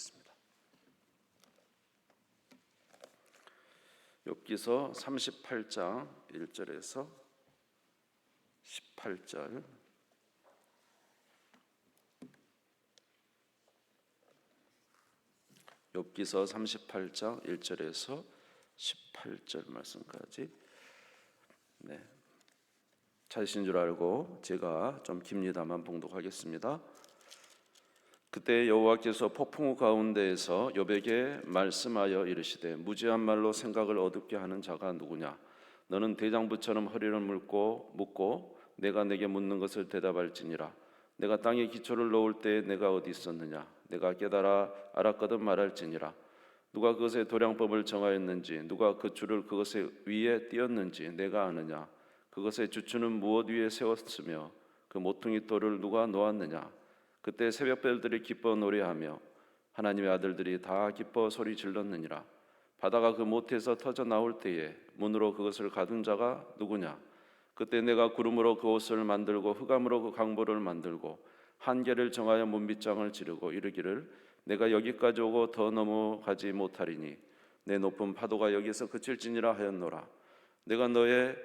보겠습니다. 욥기서 38장 1절에서 18절. 욥기서 38장 1절에서 18절 말씀까지. 찾으신 줄 알고 제가 좀 깁니다만 봉독하겠습니다. 그때 여호와께서 폭풍우 가운데에서 욥에게 말씀하여 이르시되 무지한 말로 생각을 어둡게 하는 자가 누구냐? 너는 대장부처럼 허리를 묶고 내가 내게 묻는 것을 대답할지니라. 내가 땅에 기초를 놓을 때에 내가 어디 있었느냐? 내가 깨달아 알았거든 말할지니라. 누가 그것의 도량법을 정하였는지, 누가 그 줄을 그것의 위에 띄었는지 내가 아느냐? 그것의 주추는 무엇 위에 세웠으며 그 모퉁이 돌을 누가 놓았느냐? 그때 새벽별들이 기뻐 노래하며 하나님의 아들들이 다 기뻐 소리 질렀느니라. 바다가 그 못에서 터져 나올 때에 문으로 그것을 가둔 자가 누구냐? 그때 내가 구름으로 그 옷을 만들고 흑암으로 그 강보를 만들고 한계를 정하여 문빗장을 지르고 이르기를 내가 여기까지 오고 더 넘어가지 못하리니 내 높은 파도가 여기서 그칠지니라 하였노라. 내가 너의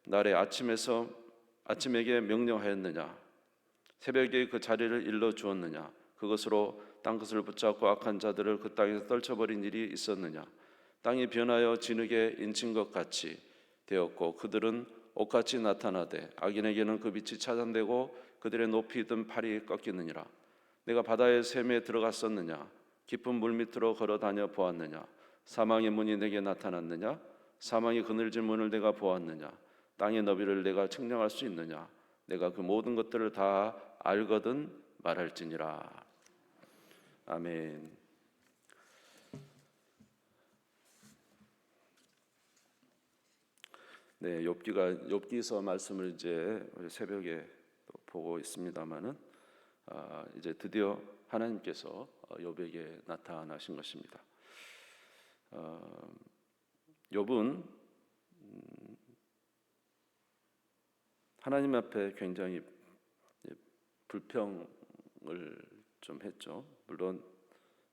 날에 아침에게 명령하였느냐? 새벽에 그 자리를 일러 주었느냐? 그것으로 땅끝을 붙잡고 악한 자들을 그 땅에서 떨쳐버린 일이 있었느냐? 땅이 변하여 진흙에 인친 것 같이 되었고 그들은 옷같이 나타나되 악인에게는 그 빛이 차단되고 그들의 높이 든 팔이 꺾이느니라. 내가 바다의 샘에 들어갔었느냐? 깊은 물 밑으로 걸어 다녀 보았느냐? 사망의 문이 내게 나타났느냐? 사망의 그늘진 문을 내가 보았느냐? 땅의 너비를 내가 측량할 수 있느냐? 내가 그 모든 것들을 다 알거든 말할지니라. 아멘. 네, 욥기서 말씀을 이제 새벽에 보고 있습니다만은 이제 드디어 하나님께서 욥에게 나타나신 것입니다. 욥은 하나님 앞에 굉장히 불평을 좀 했죠. 물론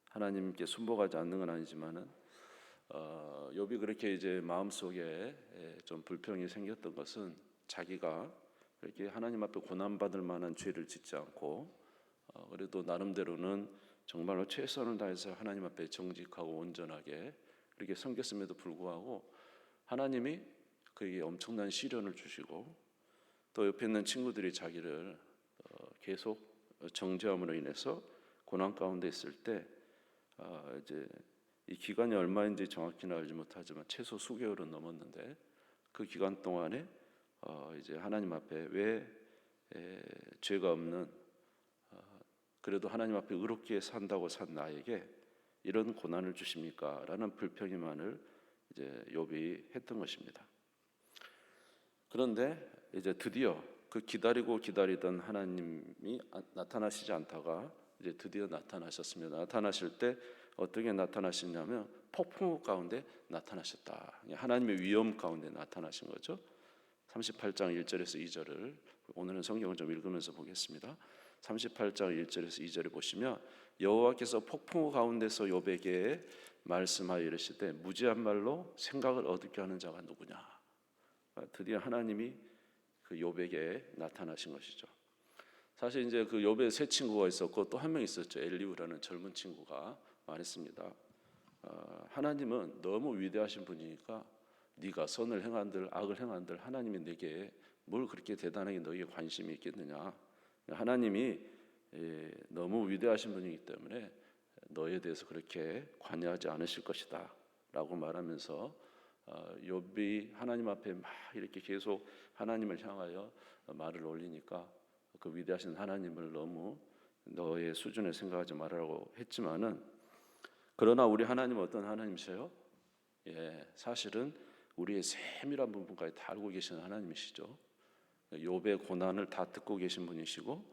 하나님께 순복하지 않는 건 아니지만은 욥이 그렇게 이제 마음속에 좀 불평이 생겼던 것은 자기가 이렇게 하나님 앞에 고난 받을 만한 죄를 짓지 않고 그래도 나름대로는 정말로 최선을 다해서 하나님 앞에 정직하고 온전하게 그렇게 섬겼음에도 불구하고 하나님이 그에게 엄청난 시련을 주시고 또 옆에 있는 친구들이 자기를 계속 정죄함으로 인해서 고난 가운데 있을 때 이제 이 기간이 얼마인지 정확히는 알지 못하지만 최소 수개월은 넘었는데 그 기간 동안에 이제 하나님 앞에 왜 죄가 없는 그래도 하나님 앞에 의롭게 산다고 산 나에게 이런 고난을 주십니까? 라는 불평이만을 이제 욥이 했던 것입니다. 그런데 이제 드디어 그 기다리던 하나님이 나타나시지 않다가 이제 드디어 나타나셨습니다. 나타나실 때 어떻게 나타나시냐면 폭풍우 가운데 나타나셨다. 하나님의 위엄 가운데 나타나신 거죠. 38장 1절에서 2절을 오늘은 성경을 좀 읽으면서 보겠습니다. 38장 1절에서 2절을 보시면 여호와께서 폭풍우 가운데서 욥에게 말씀하여 이르시되 무지한 말로 생각을 어둡게 하는 자가 누구냐? 드디어 하나님이 그 욥에게 나타나신 것이죠. 사실 이제 그 욥의 세 친구가 있었고 또 한 명 있었죠. 엘리후라는 젊은 친구가 말했습니다. 하나님은 너무 위대하신 분이니까 네가 선을 행한들 악을 행한들 하나님이 내게 뭘 그렇게 대단하게 너에게 관심이 있겠느냐? 하나님이 너무 위대하신 분이기 때문에 너에 대해서 그렇게 관여하지 않으실 것이다 라고 말하면서 욥이 하나님 앞에 막 이렇게 계속 하나님을 향하여 말을 올리니까 그 위대하신 하나님을 너무 너의 수준에 생각하지 말라고 했지만은 그러나 우리 하나님은 어떤 하나님이세요? 사실은 우리의 세밀한 부분까지 다 알고 계시는 하나님이시죠. 욥의 고난을 다 듣고 계신 분이시고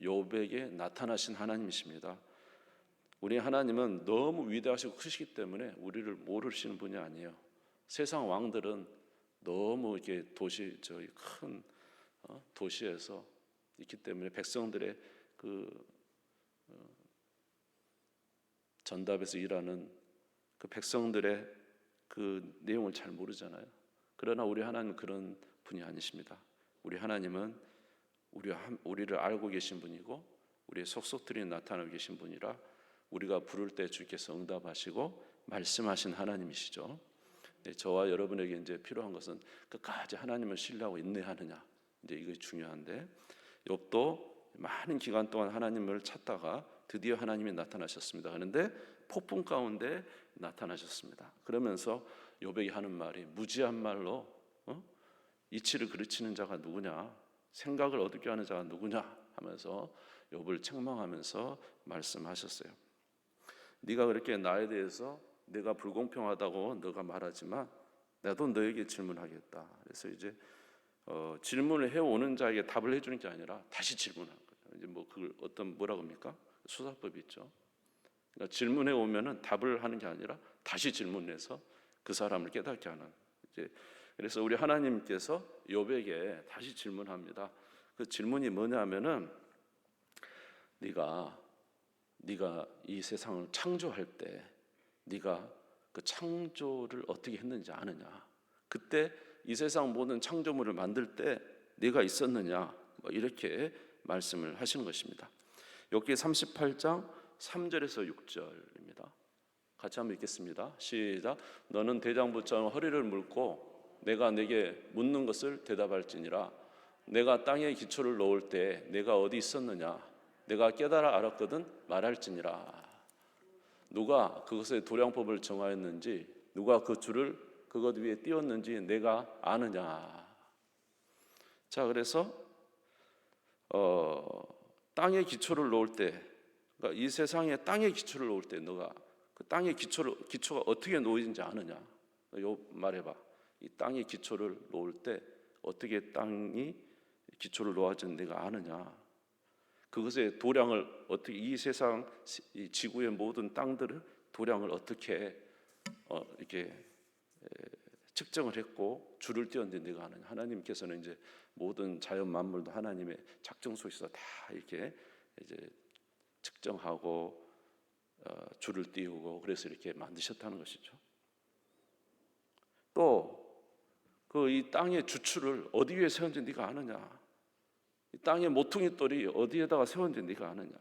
욥에게 나타나신 하나님이십니다. 우리 하나님은 너무 위대하시고 크시기 때문에 우리를 모르시는 분이 아니에요. 세상 왕들은 너무 이렇게 큰 도시에서 있기 때문에 백성들의 그 전답에서 일하는 그 백성들의 그 내용을 잘 모르잖아요. 그러나 우리 하나님은 그런 분이 아니십니다. 우리 하나님은 우리를 알고 계신 분이고 우리의 속속들이 나타나고 계신 분이라 우리가 부를 때 주께서 응답하시고 말씀하신 하나님이시죠. 네, 저와 여러분에게 이제 필요한 것은 끝까지 하나님을 신뢰하고 인내하느냐, 이제 이게 중요한데, 욥도 많은 기간 동안 하나님을 찾다가 드디어 하나님이 나타나셨습니다. 그런데 폭풍 가운데 나타나셨습니다. 그러면서 욥에게 하는 말이 무지한 말로 이치를 그르치는 자가 누구냐, 생각을 어둡게 하는 자가 누구냐 하면서 욥을 책망하면서 말씀하셨어요. 네가 그렇게 나에 대해서 내가 불공평하다고 너가 말하지만 나도 너에게 질문하겠다. 그래서 이제 질문을 해오는 자에게 답을 해주는 게 아니라 다시 질문하는 거예요. 이제 뭐 그걸 뭐라고 합니까? 수사법이 있죠. 그러니까 질문해 오면은 답을 하는 게 아니라 다시 질문해서 그 사람을 깨닫게 하는. 이제 그래서 우리 하나님께서 욥에게 다시 질문합니다. 그 질문이 뭐냐면은 네가 이 세상을 창조할 때 네가 그 창조를 어떻게 했는지 아느냐? 그때 이 세상 모든 창조물을 만들 때 네가 있었느냐? 뭐 이렇게 말씀을 하시는 것입니다. 욥기 38장 3절에서 6절입니다. 같이 한번 읽겠습니다. 시작. 너는 대장부처럼 허리를 물고 내가 내게 묻는 것을 대답할지니라. 내가 땅에 기초를 놓을 때 내가 어디 있었느냐? 내가 깨달아 알았거든 말할지니라. 누가 그것의 도량법을 정하였는지, 누가 그 줄을 그것 위에 띄웠는지 내가 아느냐. 자, 그래서 땅의 기초를 놓을 때, 그러니까 이 세상에 땅의 기초를 놓을 때 너가 그 땅의 기초가 어떻게 놓이는지 아느냐. 요 말해봐. 이 땅의 기초를 놓을 때 어떻게 땅이 기초를 놓아진 내가 아느냐. 그것의 도량을 어떻게, 이 세상 이 지구의 모든 땅들을 도량을 어떻게 이렇게 측정을 했고 줄을 띄었는지 내가 아느냐. 하나님께서는 이제 모든 자연 만물도 하나님의 작정 속에서 다 이렇게 이제 측정하고 줄을 띄우고 그래서 이렇게 만드셨다는 것이죠. 또 그 이 땅의 주추를 어디 위에 세웠는지 네가 아느냐. 이 땅의 모퉁이 돌이 어디에다가 세웠는지 네가 아느냐.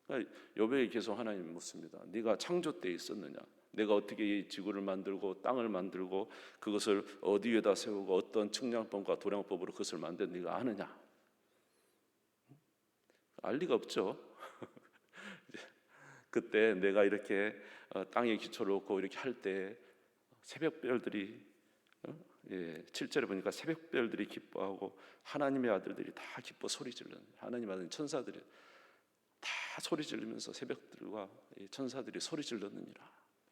그러니까 욥에게 계속 하나님 묻습니다. 네가 창조 때 있었느냐? 내가 어떻게 이 지구를 만들고 땅을 만들고 그것을 어디 위에다 세우고 어떤 측량법과 도량법으로 그것을 만든 네가 아느냐? 알 리가 없죠. 그때 내가 이렇게 땅에 기초를 놓고 이렇게 할 때 새벽별들이 7절에 보니까 새벽별들이 기뻐하고 하나님의 아들들이 다 기뻐 소리 지르는, 하나님 아들 천사들이 다 소리 지르면서 새벽들과 천사들이 소리 질렀느니라.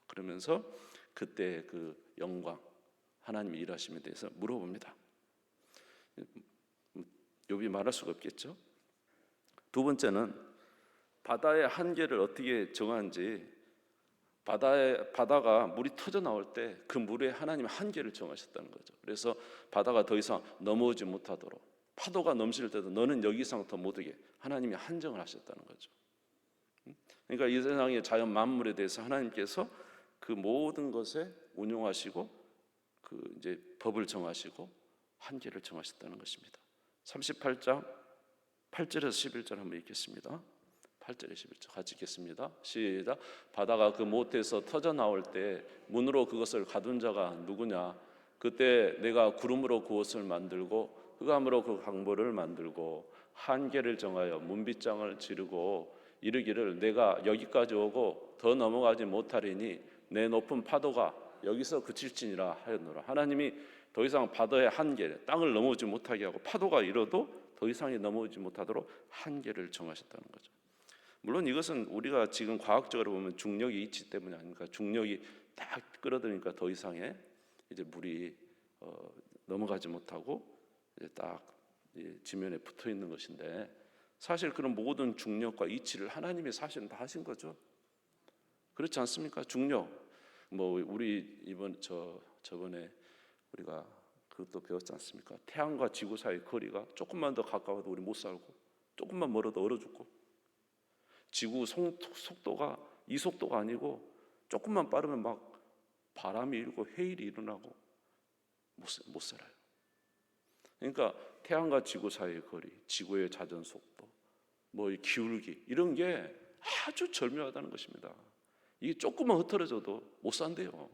그러면서 그때 그 영광 하나님의 일하심에 대해서 물어봅니다. 욥이 말할 수가 없겠죠. 두 번째는 바다의 한계를 어떻게 정하는지, 바다가 물이 터져 나올 때 그 물에 하나님의 한계를 정하셨다는 거죠. 그래서 바다가 더 이상 넘어오지 못하도록, 파도가 넘칠 때도 너는 여기 이상 더 못 오게 하나님이 한정을 하셨다는 거죠. 그러니까 이 세상의 자연 만물에 대해서 하나님께서 그 모든 것에 운용하시고 그 이제 법을 정하시고 한계를 정하셨다는 것입니다. 38장 8절에서 11절 한번 읽겠습니다. 8절에 11절 같이 읽겠습니다. 시작. 바다가 그 못에서 터져 나올 때 문으로 그것을 가둔 자가 누구냐? 그때 내가 구름으로 그 옷을 만들고 흑암으로 그 강보를 만들고 한계를 정하여 문빗장을 지르고 이르기를 내가 여기까지 오고 더 넘어가지 못하리니 내 높은 파도가 여기서 그칠지니라 하였노라. 하나님이 더 이상 바다의 한계, 땅을 넘어오지 못하게 하고 파도가 일어도 더 이상이 넘어오지 못하도록 한계를 정하셨다는 거죠. 물론 이것은 우리가 지금 과학적으로 보면 중력이 이치 때문이 아닙니까? 중력이 딱 끌어들이니까 더 이상의 이제 물이 넘어가지 못하고 이제 딱 지면에 붙어 있는 것인데, 사실 그런 모든 중력과 이치를 하나님이 사실은 다 하신 거죠. 그렇지 않습니까? 중력 뭐 우리 저번에 우리가 그것도 배웠지 않습니까? 태양과 지구 사이 거리가 조금만 더 가까워도 우리 못 살고 조금만 멀어도 얼어 죽고, 지구 속도가 이 속도가 아니고 조금만 빠르면 막 바람이 일고 해일이 일어나고 못 살아요. 그러니까 태양과 지구 사이의 거리, 지구의 자전 속도, 뭐 기울기 이런 게 아주 절묘하다는 것입니다. 이게 조금만 흐트러져도 못 산대요.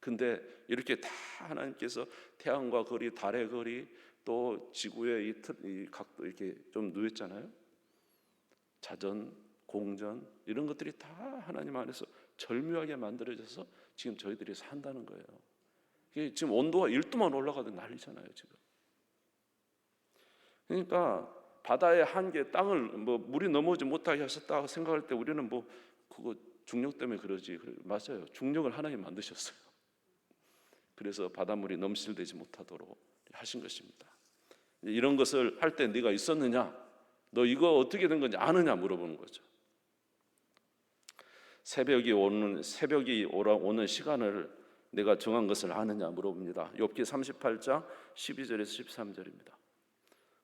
근데 이렇게 다 하나님께서 태양과 거리, 달의 거리, 또 지구의 이 각도 이렇게 좀 누였잖아요. 자전, 공전 이런 것들이 다 하나님 안에서 절묘하게 만들어져서 지금 저희들이 산다는 거예요. 이게 지금 온도가 1도만 올라가도 난리잖아요, 지금. 그러니까 바다의 한계, 땅을 뭐 물이 넘어오지 못하게 하셨다 생각할 때 우리는 뭐 그거 중력 때문에 그러지. 맞아요. 중력을 하나님 만드셨어요. 그래서 바닷물이 넘실대지 못하도록 하신 것입니다. 이런 것을 할 때 네가 있었느냐? 너 이거 어떻게 된 건지 아느냐 물어보는 거죠. 새벽이 오는 시간을 내가 정한 것을 아느냐 물어봅니다. 욥기 38장 12절에서 13절입니다.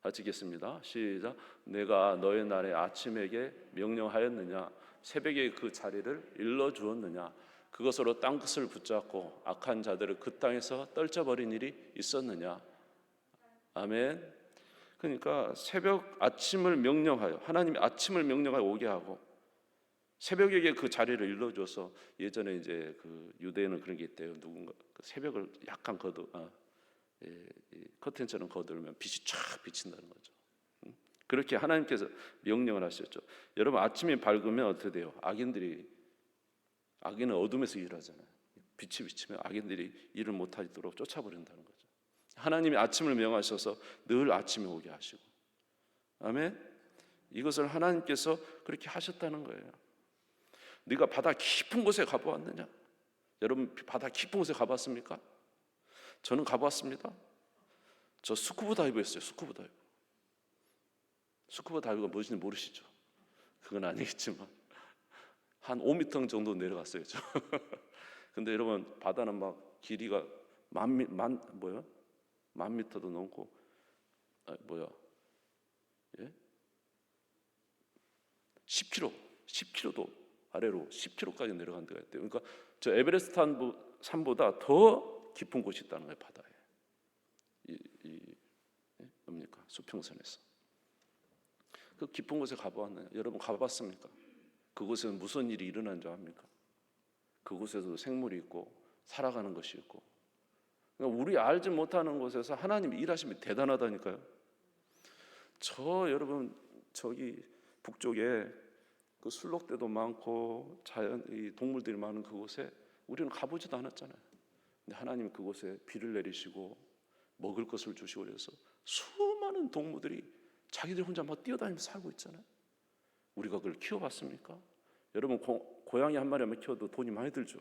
같이 읽겠습니다. 시작. 내가 너의 날에 아침에게 명령하였느냐? 새벽에 그 자리를 일러 주었느냐? 그것으로 땅끝을 붙잡고 악한 자들을 그 땅에서 떨쳐버린 일이 있었느냐? 아멘. 그러니까 새벽 아침을 명령하여, 하나님이 아침을 명령하여 오게 하고 새벽에 그 자리를 일러줘서, 예전에 이제 그 유대인은 그런 게 있대요. 누군가 그 새벽을 약간 커튼처럼 거두면 빛이 쫙 비친다는 거죠. 그렇게 하나님께서 명령을 하셨죠. 여러분, 아침이 밝으면 어떻게 돼요? 악인은 어둠에서 일하잖아요. 빛이 비치면 악인들이 일을 못하도록 쫓아버린다는 거죠. 하나님이 아침을 명하셔서 늘 아침에 오게 하시고, 아멘. 이것을 하나님께서 그렇게 하셨다는 거예요. 네가 바다 깊은 곳에 가보았느냐? 여러분, 바다 깊은 곳에 가봤습니까? 저는 가봤습니다. 저 스쿠버 다이브 했어요. 스쿠버 다이브가 뭔지 모르시죠? 그건 아니겠지만 한 5m 정도 내려갔어요. 근데 여러분, 바다는 막 길이가 만 미터도 넘고, 10km도 아래로 10km까지 내려간 데가 있대요. 그러니까 저 에베레스트 산보다 더 깊은 곳이 있다는 거예요, 바다에. 뭡니까? 수평선에서. 그 깊은 곳에 가보았나요? 여러분, 가봤습니까? 그곳에는 무슨 일이 일어난 줄 압니까? 그곳에도 생물이 있고 살아가는 것이 있고, 그러니까 우리 알지 못하는 곳에서 하나님이 일하시면 대단하다니까요. 여러분, 저기 북쪽에 그 술록대도 많고 이 동물들이 많은 그곳에 우리는 가보지도 않았잖아요. 근데 하나님 그곳에 비를 내리시고 먹을 것을 주시고, 그래서 수많은 동물들이 자기들 혼자 막 뛰어다니면서 살고 있잖아요. 우리가 그걸 키워봤습니까? 여러분, 고양이 한 마리만 키워도 돈이 많이 들죠.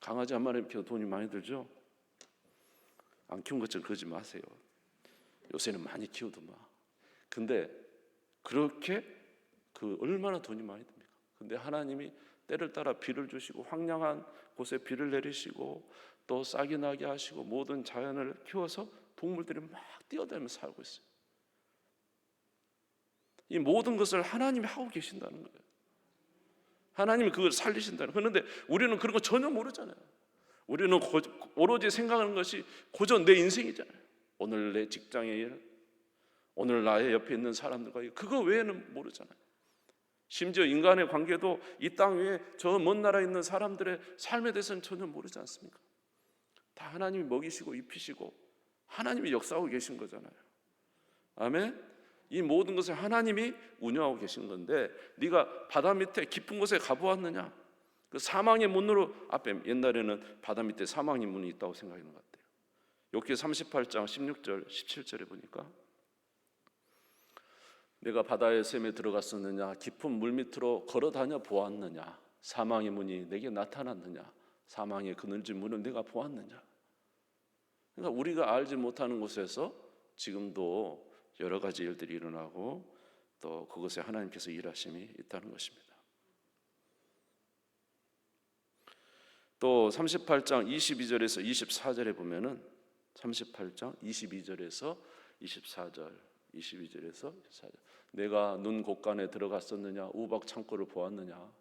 강아지 한 마리만 키워도 돈이 많이 들죠. 안 키운 것처럼 그러지 마세요. 요새는 많이 키우더만. 근데 그렇게 얼마나 돈이 많이 듭니까? 근데 하나님이 때를 따라 비를 주시고 황량한 곳에 비를 내리시고 또 싹이 나게 하시고 모든 자연을 키워서 동물들이 막 뛰어다니면서 살고 있어요. 이 모든 것을 하나님이 하고 계신다는 거예요. 하나님이 그걸 살리신다는 거예요. 그런데 우리는 그런 거 전혀 모르잖아요. 우리는 오로지 생각하는 것이 고전 내 인생이잖아요. 오늘 내 직장의 일, 오늘 나의 옆에 있는 사람들과의 그거 외에는 모르잖아요. 심지어 인간의 관계도 이 땅 위에 저 먼 나라에 있는 사람들의 삶에 대해서는 전혀 모르지 않습니까? 다 하나님이 먹이시고 입히시고 하나님이 역사하고 계신 거잖아요. 아멘. 이 모든 것을 하나님이 운영하고 계신 건데, 네가 바다 밑에 깊은 곳에 가보았느냐? 그 사망의 문으로, 앞에 옛날에는 바다 밑에 사망의 문이 있다고 생각하는 것 같아요. 욥기 38장 16절 17절에 보니까, 내가 바다의 샘에 들어갔었느냐? 깊은 물 밑으로 걸어다녀 보았느냐? 사망의 문이 내게 나타났느냐? 사망의 그늘진 문을 내가 보았느냐? 그러니까 우리가 알지 못하는 곳에서 지금도 여러 가지 일들이 일어나고 또 그곳에 하나님께서 일하심이 있다는 것입니다. 또 38장 22절에서 24절에 보면은 38장 22절에서 24절 22절에서 내가 눈 곳간에 들어갔었느냐, 우박 창고를 보았느냐,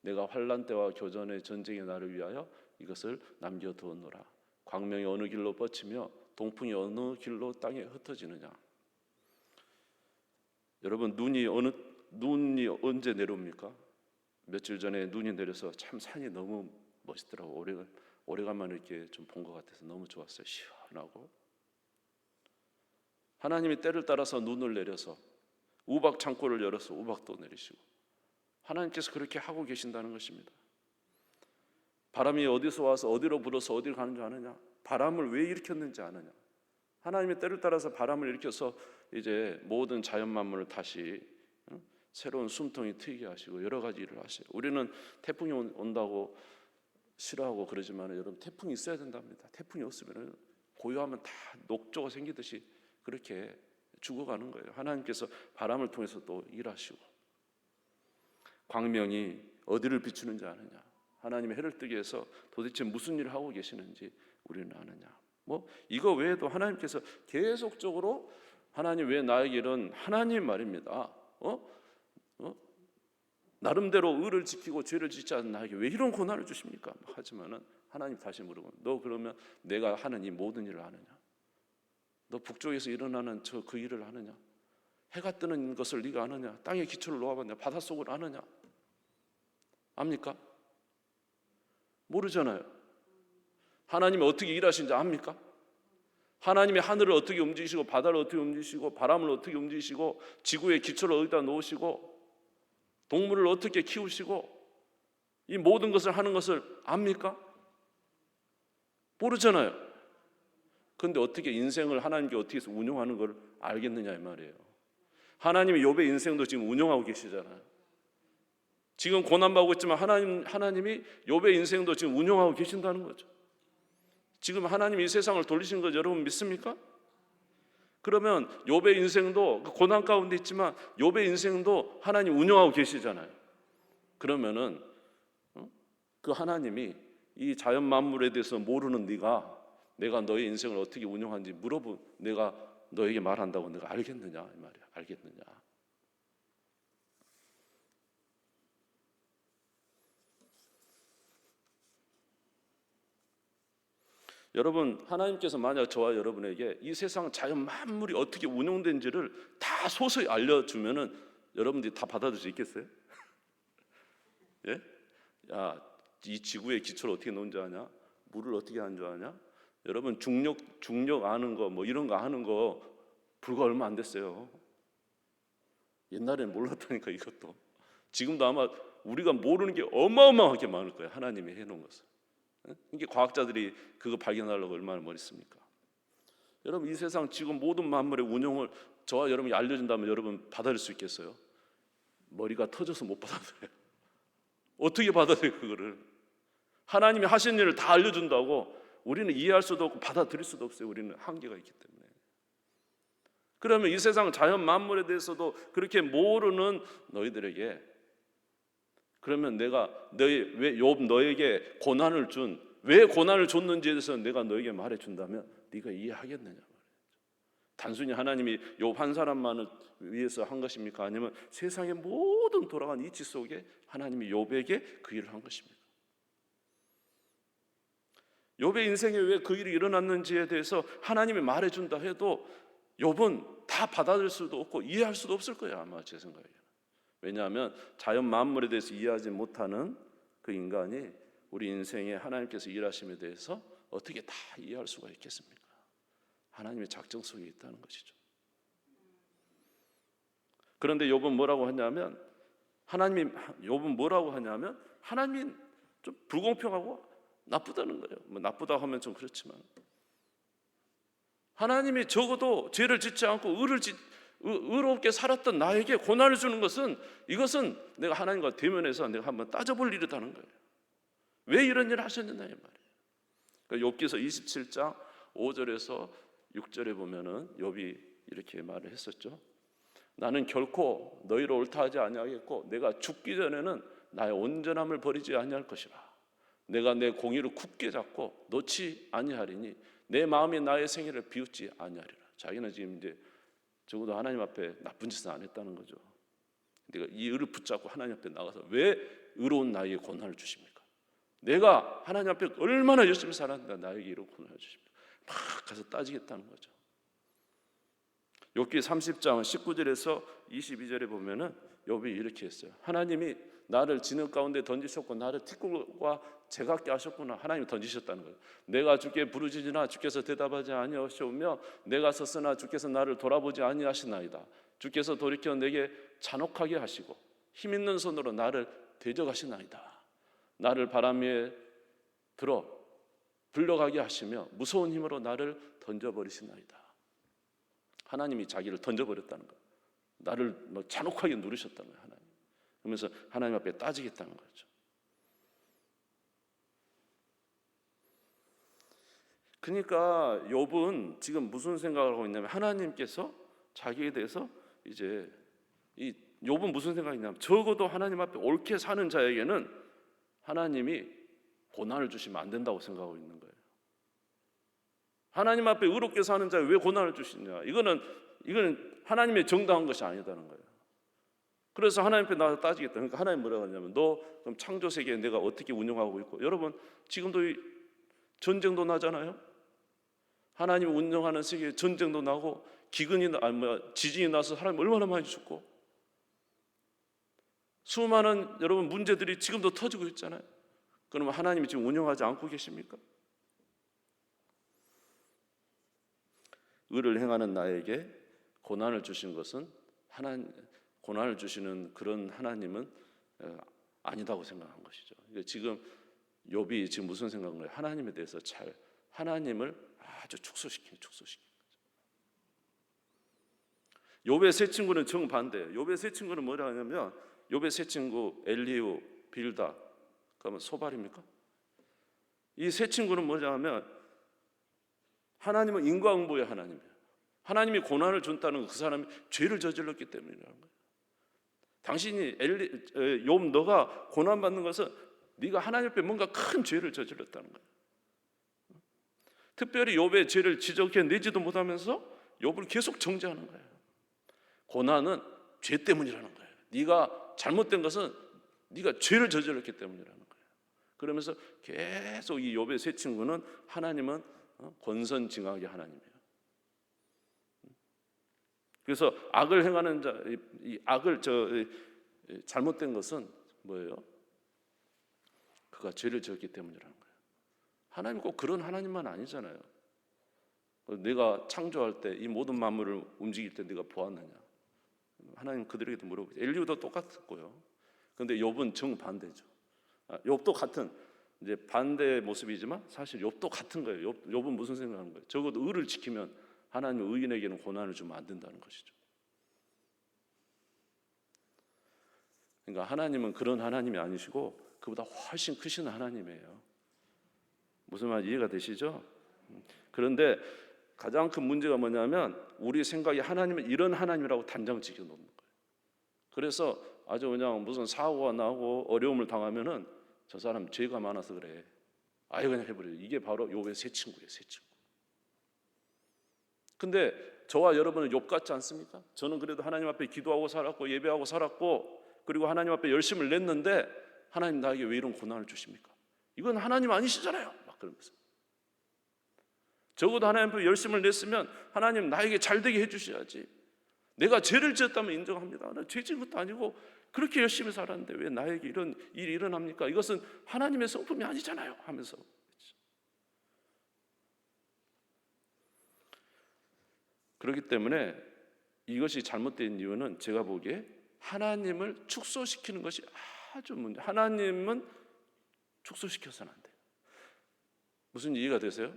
내가 환난 때와 교전의 전쟁의 날을 위하여 이것을 남겨두었노라. 광명이 어느 길로 뻗치며 동풍이 어느 길로 땅에 흩어지느냐. 여러분, 눈이 언제 내려옵니까? 며칠 전에 눈이 내려서 참 산이 너무 멋있더라고. 오래간만에 이렇게 좀 본 것 같아서 너무 좋았어요. 시원하고. 하나님이 때를 따라서 눈을 내려서 우박 창고를 열어서 우박도 내리시고, 하나님께서 그렇게 하고 계신다는 것입니다. 바람이 어디서 와서 어디로 불어서 어디로 가는 줄 아느냐? 바람을 왜 일으켰는지 아느냐? 하나님의 때를 따라서 바람을 일으켜서 이제 모든 자연 만물을 다시 새로운 숨통이 트이게 하시고 여러 가지 일을 하셔요. 우리는 태풍이 온다고 싫어하고 그러지만 여러분, 태풍이 있어야 된답니다. 태풍이 없으면 고요하면 다 녹조가 생기듯이 그렇게 죽어가는 거예요. 하나님께서 바람을 통해서 또 일하시고, 광명이 어디를 비추는지 아느냐? 하나님의 해를 뜨게 해서 도대체 무슨 일을 하고 계시는지 우리는 아느냐? 이거 외에도 하나님께서 계속적으로, 하나님 왜 나에게 이런, 하나님 말입니다. 나름대로 의를 지키고 죄를 짓지 않은 나에게 왜 이런 고난을 주십니까? 하지만은 하나님 다시 물어보면, 너 그러면 내가 하는 이 모든 일을 아느냐? 너 북쪽에서 일어나는 그 일을 아느냐? 해가 뜨는 것을 네가 아느냐? 땅의 기초를 놓아봤냐? 바닷속을 아느냐? 압니까? 모르잖아요. 하나님이 어떻게 일하시는지 압니까? 하나님이 하늘을 어떻게 움직이시고, 바다를 어떻게 움직이시고, 바람을 어떻게 움직이시고, 지구의 기초를 어디다 놓으시고, 동물을 어떻게 키우시고, 이 모든 것을 하는 것을 압니까? 모르잖아요. 그런데 어떻게 인생을 하나님께 어떻게 해서 운용하는 걸 알겠느냐 이 말이에요. 하나님이 욥의 인생도 지금 운용하고 계시잖아요. 지금 고난받고 있지만 하나님이 욥의 인생도 지금 운용하고 계신다는 거죠. 지금 하나님이 이 세상을 돌리시는 거 여러분 믿습니까? 그러면 욥의 인생도 고난 가운데 있지만 욥의 인생도 하나님 운영하고 계시잖아요. 그러면은 그 하나님이 이 자연 만물에 대해서 모르는 내가 너의 인생을 어떻게 운영하는지 내가 너에게 말한다고 내가 알겠느냐 이 말이야. 알겠느냐? 여러분, 하나님께서 만약 저와 여러분에게 이 세상 자연 만물이 어떻게 운영된지를 다 소소히 알려주면은 여러분들이 다 받아들일 수 있겠어요? 예? 야, 이 지구의 기초를 어떻게 놓은 줄 아냐? 물을 어떻게 하는 줄 아냐? 여러분, 중력 아는 거 이런 거 하는 거 불과 얼마 안 됐어요. 옛날에는 몰랐다니까 이것도. 지금도 아마 우리가 모르는 게 어마어마하게 많을 거예요. 하나님이 해놓은 것을. 이게 과학자들이 그거 발견하려고 얼마나 머리씁니까? 여러분, 이 세상 지금 모든 만물의 운용을 저와 여러분이 알려준다면 여러분 받아들일 수 있겠어요? 머리가 터져서 못 받아들여요. 어떻게 받아들여요 그거를? 하나님이 하신 일을 다 알려준다고 우리는 이해할 수도 없고 받아들일 수도 없어요. 우리는 한계가 있기 때문에. 그러면 이 세상 자연 만물에 대해서도 그렇게 모르는 너희들에게, 그러면 내가 왜 욥 너에게 왜 고난을 줬는지에 대해서 내가 너에게 말해준다면 네가 이해하겠느냐 말이에요. 단순히 하나님이 욥 한 사람만을 위해서 한 것입니까? 아니면 세상의 모든 돌아간 이치 속에 하나님이 욥에게 그 일을 한 것입니까? 욥의 인생에 왜 그 일이 일어났는지에 대해서 하나님이 말해준다 해도 욥은 다 받아들일 수도 없고 이해할 수도 없을 거예요, 아마 제 생각에는. 왜냐하면 자연 만물에 대해서 이해하지 못하는 그 인간이 우리 인생에 하나님께서 일하심에 대해서 어떻게 다 이해할 수가 있겠습니까? 하나님의 작정 속에 있다는 것이죠. 그런데 욥은 뭐라고 하냐면 하나님이 좀 불공평하고 나쁘다는 거예요. 나쁘다 하면 좀 그렇지만 하나님이 적어도 죄를 짓지 않고 의롭게 살았던 나에게 고난을 주는 것은, 이것은 내가 하나님과 대면해서 내가 한번 따져볼 일이라는 거예요. 왜 이런 일을 하셨느냐 이 말이에요. 그러니까 욥기서 27장 5절에서 6절에 보면은 욥이 이렇게 말을 했었죠. 나는 결코 너희를 옳다하지 아니하겠고 내가 죽기 전에는 나의 온전함을 버리지 아니할 것이라. 내가 내 공의를 굳게 잡고 놓지 아니하리니 내 마음이 나의 생애를 비웃지 아니하리라. 자기는 지금 이제 적어도 하나님 앞에 나쁜 짓은 안 했다는 거죠. 내가 이 의를 붙잡고 하나님 앞에 나가서 왜 의로운 나에게 고난을 주십니까? 내가 하나님 앞에 얼마나 열심히 살았는데 나에게 이런 고난을 주십니까? 막 가서 따지겠다는 거죠. 욥기 30장 19절에서 22절에 보면은 욥이 이렇게 했어요. 하나님이 나를 진흙 가운데 던지셨고 나를 티끌과 제각게 하셨구나. 하나님이 던지셨다는 거예요. 내가 주께 부르짖으나 주께서 대답하지 아니하시오며 내가 섰으나 주께서 나를 돌아보지 아니하시나이다. 주께서 돌이켜 내게 잔혹하게 하시고 힘 있는 손으로 나를 대적하시나이다. 나를 바람 위에 들어 불러가게 하시며 무서운 힘으로 나를 던져버리시나이다. 하나님이 자기를 던져버렸다는 거예요. 나를 잔혹하게 누르셨다는 거예요. 하나님. 그러면서 하나님 앞에 따지겠다는 거죠. 그러니까 욥은 지금 무슨 생각을 하고 있냐면 하나님께서 자기에 대해서 이제 이 욥은 무슨 생각이냐면 적어도 하나님 앞에 옳게 사는 자에게는 하나님이 고난을 주시면 안 된다고 생각하고 있는 거예요. 하나님 앞에 의롭게 사는 자에 왜 고난을 주시냐? 이거는 하나님의 정당한 것이 아니다는 거예요. 그래서 하나님 앞에 나와서 따지겠다. 그러니까 하나님 뭐라고 하냐면 너 그럼 창조 세계에 내가 어떻게 운영하고 있고, 여러분 지금도 전쟁도 나잖아요. 하나님이 운영하는 세계에 전쟁도 나고 지진이 나서 사람이 얼마나 많이 죽고 수많은 여러분 문제들이 지금도 터지고 있잖아요. 그러면 하나님이 지금 운영하지 않고 계십니까? 의를 행하는 나에게 고난을 주신 것은 고난을 주시는 그런 하나님은 아니다고 생각한 것이죠. 지금 욥이 지금 무슨 생각인 거예요? 하나님에 대해서 하나님을 아주 축소시킨 거죠. 욥의 세 친구는 정반대예요. 욥의 세 친구는 뭐라 하냐면 욥의 세 친구 엘리후, 빌다, 그러면 소발입니까? 이 세 친구는 뭐냐 하면 하나님은 인과응보의 하나님이에요. 하나님이 고난을 준다는 그 사람이 죄를 저질렀기 때문이라는 거예요. 당신이 욥 너가 고난받는 것은 네가 하나님 앞에 뭔가 큰 죄를 저질렀다는 거예요. 특별히 욥의 죄를 지적해내지도 못하면서 욥을 계속 정죄하는 거예요. 고난은 죄 때문이라는 거예요. 네가 잘못된 것은 네가 죄를 저질렀기 때문이라는 거예요. 그러면서 계속 이 욥의 세 친구는 하나님은 권선징악의 하나님이에요. 그래서 악을 행하는 자, 이 악을 잘못된 것은 뭐예요? 그가 죄를 지었기 때문이라는 거예요. 하나님 꼭 그런 하나님만 아니잖아요. 내가 창조할 때 이 모든 만물을 움직일 때 네가 보았느냐? 하나님 그들에게도 물어보죠. 엘리후도 똑같았고요. 그런데 욥은 정반대죠. 욥도 같은 이제 반대의 모습이지만 사실 욥도 같은 거예요. 욥은 무슨 생각하는 거예요? 적어도 의를 지키면 하나님은 의인에게는 고난을 주면 안 된다는 것이죠. 그러니까 하나님은 그런 하나님이 아니시고 그보다 훨씬 크신 하나님이에요. 무슨 말 이해가 되시죠? 그런데 가장 큰 문제가 뭐냐면 우리 생각이 하나님은 이런 하나님이라고 단정 지켜 놓는 거예요. 그래서 아주 그냥 무슨 사고가 나고 어려움을 당하면은 저 사람 죄가 많아서 그래. 아예 그냥 해버려요. 이게 바로 욥의 세 친구예요. 세 친구. 근데 저와 여러분은 욥 같지 않습니까? 저는 그래도 하나님 앞에 기도하고 살았고 예배하고 살았고 그리고 하나님 앞에 열심을 냈는데 하나님 나에게 왜 이런 고난을 주십니까? 이건 하나님 아니시잖아요. 막 그러면서 적어도 하나님 앞에 열심을 냈으면 하나님 나에게 잘되게 해주셔야지. 내가 죄를 지었다면 인정합니다. 나 죄 지은 것도 아니고 그렇게 열심히 살았는데 왜 나에게 이런 일이 일어납니까? 이것은 하나님의 성품이 아니잖아요 하면서. 그렇기 때문에 이것이 잘못된 이유는 제가 보기에 하나님을 축소시키는 것이 아주 문제. 하나님은 축소시켜서는 안 돼요. 무슨 이해가 되세요?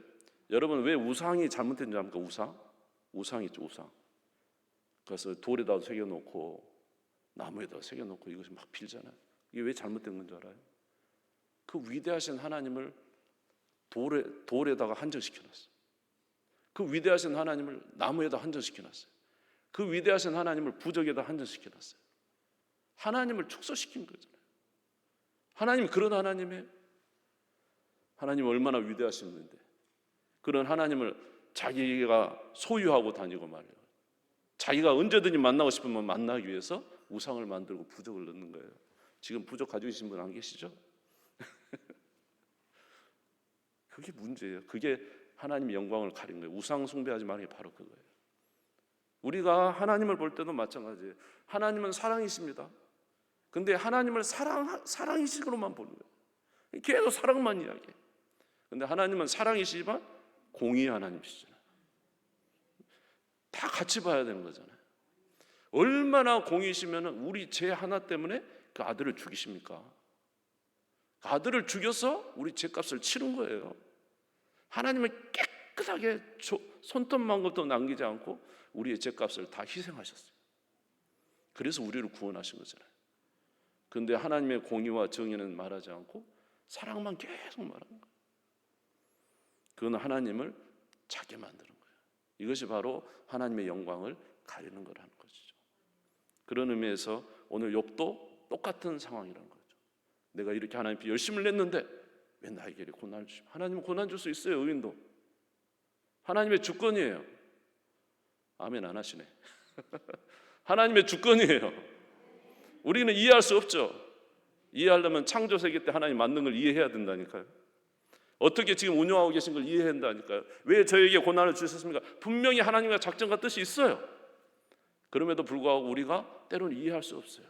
여러분 왜 우상이 잘못된 줄 압니까? 우상 있죠, 우상. 그래서 돌에다 새겨놓고 나무에다 새겨놓고 이것이 막 빌잖아요. 이게 왜 잘못된 건 줄 알아요? 그 위대하신 하나님을 돌에다가 한정시켜놨어요. 그 위대하신 하나님을 나무에다 한정시켜놨어요. 그 위대하신 하나님을 부적에다 한정시켜놨어요. 하나님을 축소시킨 거잖아요. 하나님이 그런 하나님이에요. 하나님이 얼마나 위대하신 분인데 그런 하나님을 자기가 소유하고 다니고 말이에요. 자기가 언제든지 만나고 싶으면 만나기 위해서 우상을 만들고 부족을 넣는 거예요. 지금 부족 가지고 계신 분 안 계시죠? 그게 문제예요. 그게 하나님의 영광을 가린 거예요. 우상 숭배하지 말는 게 바로 그거예요. 우리가 하나님을 볼 때도 마찬가지예요. 하나님은 사랑이십니다. 근데 하나님을 사랑이식으로만 보는 거예요. 계속 사랑만 이야기해요. 근데 하나님은 사랑이시지만 공의의 하나님이시잖아요. 다 같이 봐야 되는 거잖아요. 얼마나 공의시면 우리 죄 하나 때문에 그 아들을 죽이십니까? 그 아들을 죽여서 우리 죄값을 치른 거예요. 하나님은 깨끗하게 손톱만 것도 남기지 않고 우리의 죄값을 다 희생하셨어요. 그래서 우리를 구원하신 거잖아요. 그런데 하나님의 공의와 정의는 말하지 않고 사랑만 계속 말하는 거예요. 그건 하나님을 작게 만드는 거예요. 이것이 바로 하나님의 영광을 가리는 거라는 것이죠. 그런 의미에서 오늘 욥도 똑같은 상황이라는 거죠. 내가 이렇게 하나님 앞에 열심을 냈는데 왜 나에게 이렇게 고난을 주십니까? 하나님은 고난 줄 수 있어요. 의인도 하나님의 주권이에요. 아멘 안 하시네. 하나님의 주권이에요. 우리는 이해할 수 없죠. 이해하려면 창조세계 때 하나님 만든 걸 이해해야 된다니까요. 어떻게 지금 운영하고 계신 걸 이해해야 된다니까요. 왜 저에게 고난을 주셨습니까? 분명히 하나님과 작전과 뜻이 있어요. 그럼에도 불구하고 우리가 때로는 이해할 수 없어요.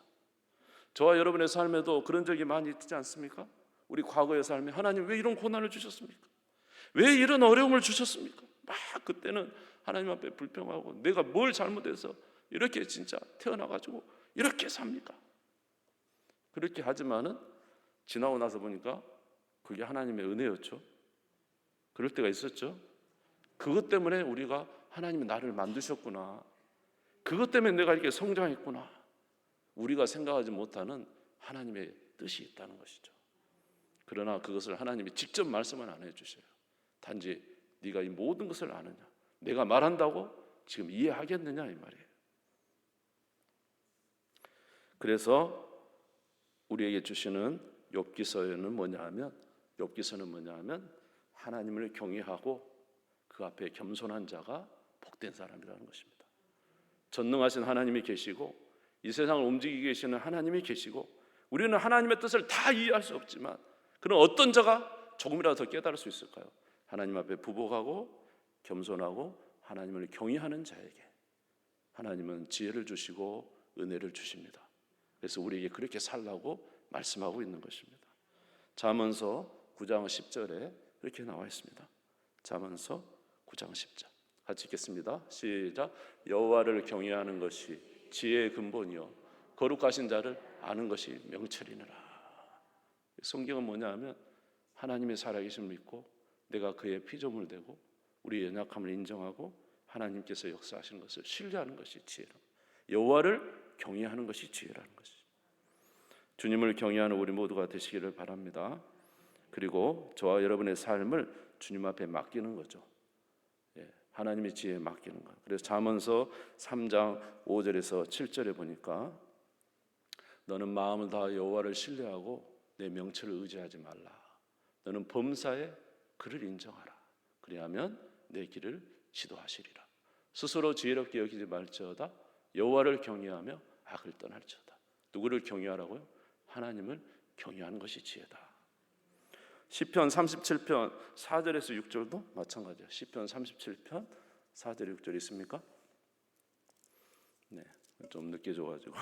저와 여러분의 삶에도 그런 적이 많이 있지 않습니까? 우리 과거의 삶에 하나님 왜 이런 고난을 주셨습니까? 왜 이런 어려움을 주셨습니까? 막 그때는 하나님 앞에 불평하고 내가 뭘 잘못해서 이렇게 진짜 태어나가지고 이렇게 삽니까? 그렇게 하지만은 지나고 나서 보니까 그게 하나님의 은혜였죠. 그럴 때가 있었죠. 그것 때문에 우리가 하나님이 나를 만드셨구나. 그것 때문에 내가 이렇게 성장했구나. 우리가 생각하지 못하는 하나님의 뜻이 있다는 것이죠. 그러나 그것을 하나님이 직접 말씀은 안 해주셔요. 단지 네가 이 모든 것을 아느냐, 내가 말한다고 지금 이해하겠느냐 이 말이에요. 그래서 우리에게 주시는 욥기서는 뭐냐 하면 하나님을 경외하고 그 앞에 겸손한 자가 복된 사람이라는 것입니다. 전능하신 하나님이 계시고 이 세상을 움직이고 계시는 하나님이 계시고 우리는 하나님의 뜻을 다 이해할 수 없지만 그런 어떤 자가 조금이라도 더 깨달을 수 있을까요? 하나님 앞에 부복하고 겸손하고 하나님을 경외하는 자에게 하나님은 지혜를 주시고 은혜를 주십니다. 그래서 우리에게 그렇게 살라고 말씀하고 있는 것입니다. 잠언서 9장 10절에 이렇게 나와 있습니다. 잠언서 9장 10절 같이 읽겠습니다. 시작. 여호와를 경외하는 것이 지혜의 근본이요 거룩하신 자를 아는 것이 명철이니라. 성경은 뭐냐 하면 하나님의 살아계심을 믿고 내가 그의 피조물 되고 우리의 연약함을 인정하고 하나님께서 역사하시는 것을 신뢰하는 것이 지혜라. 여호와를 경외하는 것이 지혜라는 것이죠. 주님을 경외하는 우리 모두가 되시기를 바랍니다. 그리고 저와 여러분의 삶을 주님 앞에 맡기는 거죠. 하나님의 지혜에 맡기는 것. 그래서 잠언서 3장 5절에서 7절에 보니까 너는 마음을 다하여 여호와를 신뢰하고 내 명철을 의지하지 말라. 너는 범사에 그를 인정하라. 그리하면 내 길을 지도하시리라. 스스로 지혜롭게 여기지 말지어다. 여호와를 경외하며 악을 떠날지어다. 누구를 경외하라고요? 하나님을 경외하는 것이 지혜다. 시편 37편 4절에서 6절도 마찬가지예요. 시편 37편 4절 6절 있습니까? 네, 좀 늦게 줘가지고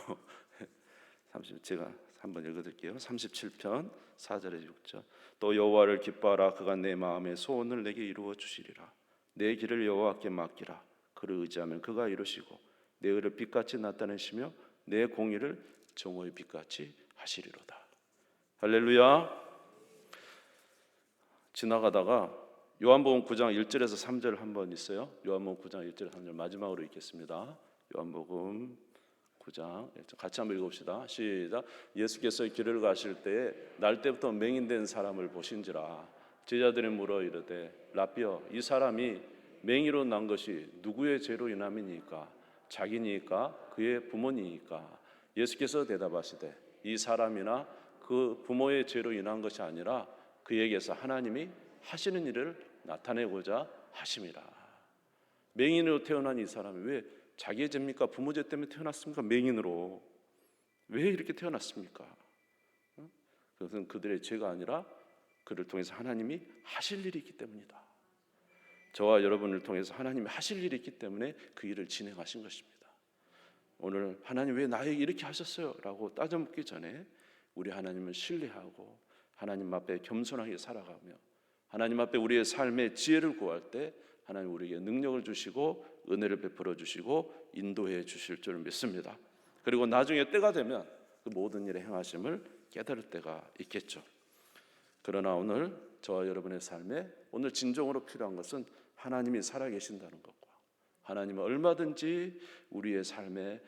제가 한번 읽어드릴게요. 37편 4절에 6절 또 여호와를 기뻐하라. 그가 내 마음의 소원을 내게 이루어 주시리라. 내 길을 여호와께 맡기라. 그를 의지하면 그가 이루시고 내 의를 빛같이 나타내시며 내 공의를 정오의 빛같이 하시리로다. 할렐루야. 지나가다가 요한복음 9장 1절에서 3절 한번 있어요. 요한복음 9장 1절에서 3절 마지막으로 읽겠습니다. 요한복음 9장 같이 한번 읽읍시다. 시작. 예수께서 길을 가실 때에 날 때부터 맹인된 사람을 보신지라. 제자들이 물어 이르되 라삐어 이 사람이 맹인으로 난 것이 누구의 죄로 인함이니까? 자기니까 그의 부모니까? 예수께서 대답하시되 이 사람이나 그 부모의 죄로 인한 것이 아니라 그에게서 하나님이 하시는 일을 나타내고자 하심이라. 맹인으로 태어난 이 사람이 왜 자기의 죄입니까? 부모 죄 때문에 태어났습니까? 맹인으로 왜 이렇게 태어났습니까? 그것은 그들의 죄가 아니라 그를 통해서 하나님이 하실 일이 있기 때문이다. 저와 여러분을 통해서 하나님이 하실 일이 있기 때문에 그 일을 진행하신 것입니다. 오늘 하나님 왜 나에게 이렇게 하셨어요? 라고 따져 묻기 전에 우리 하나님을 신뢰하고 하나님 앞에 겸손하게 살아가며 하나님 앞에 우리의 삶의 지혜를 구할 때 하나님 우리에게 능력을 주시고 은혜를 베풀어 주시고 인도해 주실 줄 믿습니다. 그리고 나중에 때가 되면 그 모든 일의 행하심을 깨달을 때가 있겠죠. 그러나 오늘 저와 여러분의 삶에 오늘 진정으로 필요한 것은 하나님이 살아계신다는 것과 하나님은 얼마든지 우리의 삶에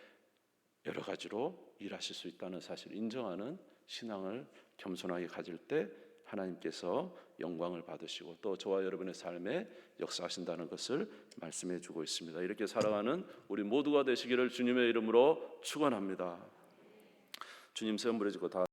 여러 가지로 일하실 수 있다는 사실을 인정하는 신앙을 겸손하게 가질 때 하나님께서 영광을 받으시고 또 저와 여러분의 삶에 역사하신다는 것을 말씀해 주고 있습니다. 이렇게 살아가는 우리 모두가 되시기를 주님의 이름으로 축원합니다. 주님 세움 부려지고 다